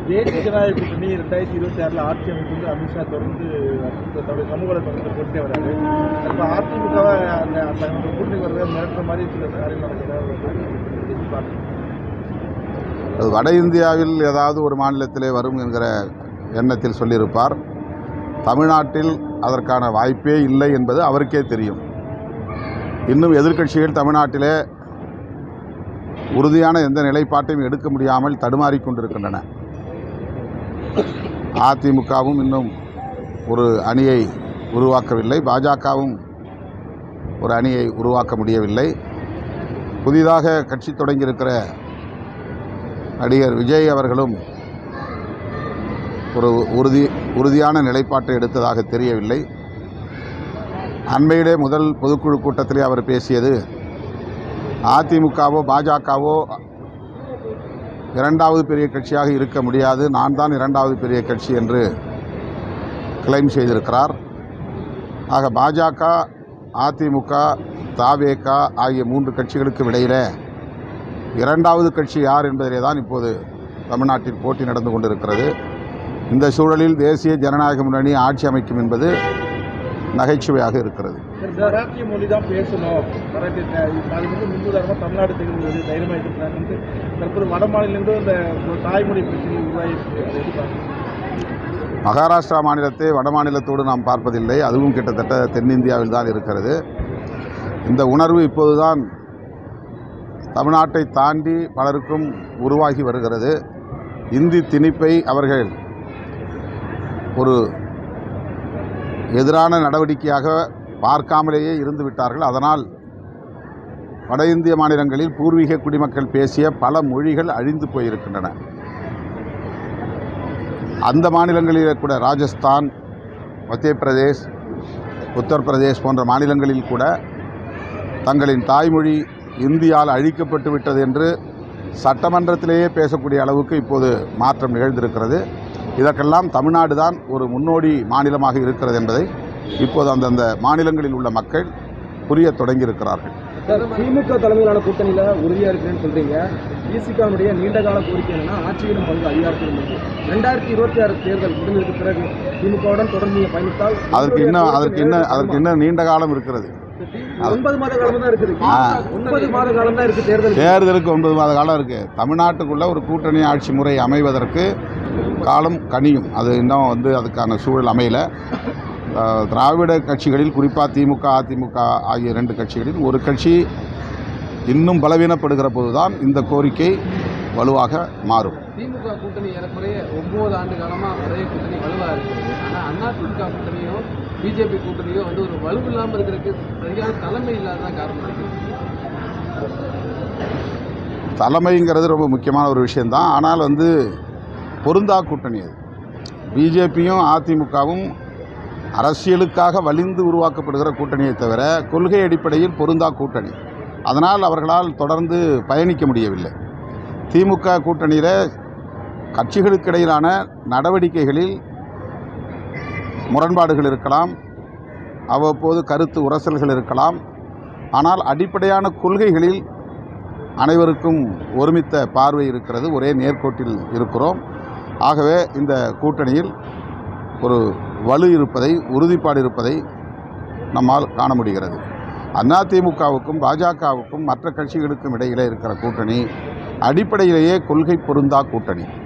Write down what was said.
தேசிய ஜனநாயக கூட்டணி 2026 ஆட்சி அமைப்பு அமித்ஷா தொடர்ந்து தன்னுடைய சமூக தொடர்ந்து போட்டே வராரு. இப்போ அதிமுகவை அந்த கூட்டணி வர்றதை மிரட்டுற மாதிரி சில காரியங்கள் நடக்கிறது. வட இந்தியாவில் ஏதாவது ஒரு மாநிலத்திலே வரும் என்கிற எண்ணத்தில் சொல்லியிருப்பார். தமிழ்நாட்டில் அதற்கான வாய்ப்பே இல்லை என்பது அவருக்கே தெரியும். இன்னும் எதிர்க்கட்சிகள் தமிழ்நாட்டிலே உறுதியான எந்த நிலைப்பாட்டையும் எடுக்க முடியாமல் தடுமாறிக்கொண்டிருக்கின்றன. அதிமுகவும் இன்னும் ஒரு அணியை உருவாக்கவில்லை, பாஜகவும் ஒரு அணியை உருவாக்க முடியவில்லை. புதிதாக கட்சி தொடங்கியிருக்கிற நடிகர் விஜய் அவர்களும் ஒரு உறுதியான நிலைப்பாட்டை எடுத்ததாக தெரியவில்லை. அண்மையிலே முதல் பொதுக்குழு கூட்டத்திலே அவர் பேசியது, அதிமுகவோ பாஜகவோ இரண்டாவது பெரிய கட்சியாக இருக்க முடியாது, நான் தான் இரண்டாவது பெரிய கட்சி என்று கிளைம் செய்திருக்கிறார். ஆக பாஜக, அதிமுக, தவேக ஆகிய மூன்று கட்சிகளுக்கு இடையிலே இரண்டாவது கட்சி யார் என்பதிலே தான் இப்போது தமிழ்நாட்டில் போட்டி நடந்து கொண்டிருக்கிறது. இந்த சூழலில் தேசிய ஜனநாயக முன்னணி ஆட்சி அமைக்கும் என்பது நகைச்சுவையாக இருக்கிறது. மராட்டிய மொழி தான் பேசணும், அது முன்னுதாரணமாக தமிழ்நாடு திகழ்வது தைரியமாக இருக்கிறாங்க. தற்போது வட மாநிலங்களும் இந்த தாய்மொழி பிரச்சனை உருவாகிருக்கு. மகாராஷ்டிரா மாநிலத்தை வட மாநிலத்தோடு நாம் பார்ப்பதில்லை, அதுவும் கிட்டத்தட்ட தென்னிந்தியாவில் தான் இருக்கிறது. இந்த உணர்வு இப்போதுதான் தமிழ்நாட்டை தாண்டி பலருக்கும் உருவாகி வருகிறது. இந்தி திணிப்பை அவர்கள் ஒரு எதிரான நடவடிக்கையாக பார்க்காமலேயே இருந்து விட்டார்கள். அதனால் வட இந்திய மாநிலங்களில் பூர்வீக குடிமக்கள் பேசிய பல மொழிகள் அழிந்து போயிருக்கின்றன. அந்த மாநிலங்களிலே கூட ராஜஸ்தான், மத்திய பிரதேஷ், உத்தரப்பிரதேஷ் போன்ற மாநிலங்களில் கூட தங்களின் தாய்மொழி இந்தியால் அழிக்கப்பட்டு விட்டது என்று சட்டமன்றத்திலேயே பேசக்கூடிய அளவுக்கு இப்போது மாற்றம் நிகழ்ந்திருக்கிறது. இதற்கெல்லாம் தமிழ்நாடு தான் ஒரு முன்னோடி மாநிலமாக இருக்கிறது என்பதை இப்போது அந்தந்த மாநிலங்களில் உள்ள மக்கள் புரிய தொடங்கியிருக்கிறார்கள். திமுக தலைமையிலான கூட்டணியில் உறுதியாக இருக்கிறேன்னு சொல்கிறீங்க. விசிகாவுடைய நீண்டகால கோரிக்கை என்னன்னா ஆட்சியிலும் பங்கு அதிகாரத்திலும் 2026 தேர்தல் முடிந்ததுக்கு பிறகு திமுகவுடன் தொடர்ந்து நீங்கள் பயணித்தால் அதற்கு இன்னும் நீண்ட காலம் இருக்கிறது. 9 மாத காலம் தான் இருக்குது. 9 மாத காலம் தான் இருக்குது. தேர்தலுக்கு 9 மாத காலம் இருக்குது. தமிழ்நாட்டுக்குள்ள ஒரு கூட்டணி ஆட்சி முறை அமைவதற்கு காலம் கனியும். அது இன்னும் அதுக்கான சூழல் அமையல. திராவிட கட்சிகளில் குறிப்பாக திமுக, அதிமுக ஆகிய 2 கட்சிகளில் ஒரு கட்சி இன்னும் பலவீனப்படுகிற போதுதான் இந்த கோரிக்கை வலுவாக மாறும். திமுக கூட்டணி ஏறக்குறைய 9 ஆண்டு காலமாக ஒரே கூட்டணி வலுவாக இருக்குது. ஆனால் அதிமுக கூட்டணியோ பிஜேபி கூட்டணியோ ஒரு வலு இல்லாமல் இருக்கிறதுக்கு சரியான தலைமை இல்லாததான் காரணம் இருக்குது. தலைமைங்கிறது ரொம்ப முக்கியமான ஒரு விஷயந்தான். ஆனால் பொருந்தா கூட்டணி அது. பிஜேபியும் அதிமுகவும் அரசியலுக்காக வலிந்து உருவாக்கப்படுகிற கூட்டணியை தவிர கொள்கை அடிப்படையில் பொருந்தா கூட்டணி. அதனால் அவர்களால் தொடர்ந்து பயணிக்க முடியவில்லை. திமுக கூட்டணியில் கட்சிகளுக்கு இடையிலான நடவடிக்கைகளில் முரண்பாடுகள் இருக்கலாம், அவ்வப்போது கருத்து உரசல்கள் இருக்கலாம். ஆனால் அடிப்படையான கொள்கைகளில் அனைவருக்கும் ஒருமித்த பார்வை இருக்கிறது, ஒரே நேர்கோட்டில் இருக்கிறோம். ஆகவே இந்த கூட்டணியில் ஒரு வலு இருப்பதை, உறுதிப்பாடு இருப்பதை நம்மால் காண முடிகிறது. அதிமுகவுக்கும் பாஜகவுக்கும் மற்ற கட்சிகளுக்கும் இடையிலே இருக்கிற கூட்டணி அடிப்படையிலேயே கொள்கை பொருந்தா கூட்டணி.